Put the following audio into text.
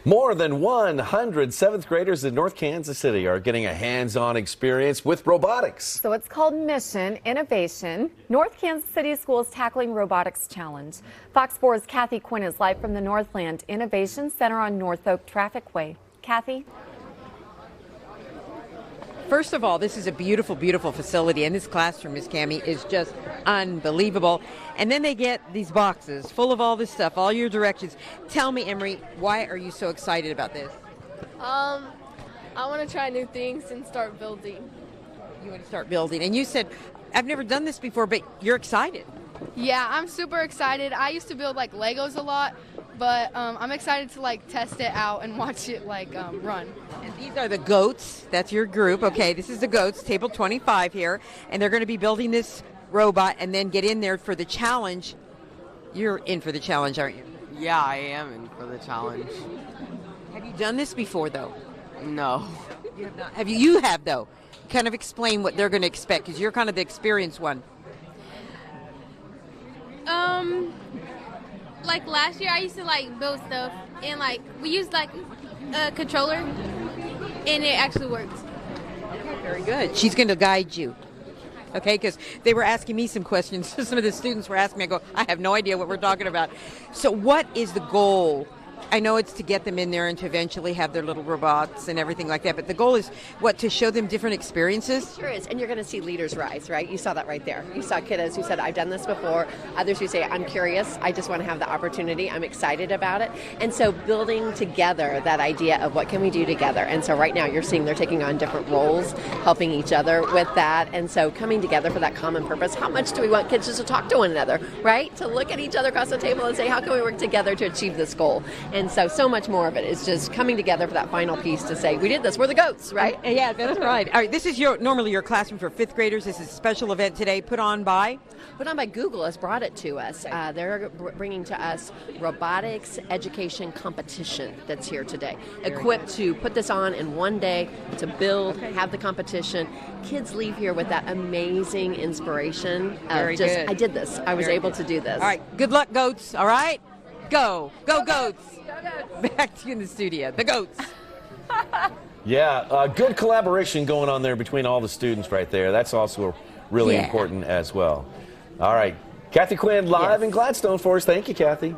More than 100 seventh graders in North Kansas City are getting a hands-on experience with robotics. So it's called Mission Innovation. North Kansas City Schools tackling robotics challenge. Fox 4's Kathy Quinn is live from the Northland Innovation Center on North Oak Traffic Way. Kathy? First of all, this is a beautiful, beautiful facility, and this classroom, Miss Cammie, is just unbelievable. And then they get these boxes full of all this stuff, all your directions. Tell me, Emery, why are you so excited about this? I want to try new things and start building. You want to start building. And you said, I've never done this before, but you're excited. Yeah, I'm super excited. I used to build like Legos a lot, but I'm excited to test it out and watch it run. And these are the goats. That's your group. Okay, this is the goats, table 25 here, and they're going to be building this robot and then get in there for the challenge. You're in for the challenge, aren't you? Yeah, I am in for the challenge. Have you done this before, though? No. You have not. Have you? You have, though. Kind of explain what they're going to expect, because you're kind of the experienced one. Like last year I used to build stuff and we used a controller and it actually worked. Okay, very good. She's going to guide you. Okay, because they were asking me some questions. Some of the students were asking me, I go, I have no idea what we're talking about. So what is the goal? I know it's to get them in there and to eventually have their little robots and everything like that, but the goal is, what, to show them different experiences? Sure is, and you're going to see leaders rise, right? You saw that right there. You saw kiddos who said, I've done this before. Others who say, I'm curious, I just want to have the opportunity, I'm excited about it. And so building together that idea of what can we do together. And so right now you're seeing they're taking on different roles, helping each other with that. And so coming together for that common purpose. How much do we want kids just to talk to one another, right? To look at each other across the table and say, how can we work together to achieve this goal? And so much more of it is just coming together for that final piece to say, we did this, we're the goats, right? Yeah, that's right. All right, this is normally your classroom for fifth graders. This is a special event today put on by? Put on by Google has brought it to us. They're bringing to us robotics education competition that's here today. Equipped to put this on in one day, to build, have the competition. Kids leave here with that amazing inspiration of I did this, I was able to do this. All right, good luck, goats, all right? Go goats. Back to you in the studio, the goats. Yeah, good collaboration going on there between all the students right there. That's also really important as well. All right, Kathy Quinn live in Gladstone for us. Thank you, Kathy.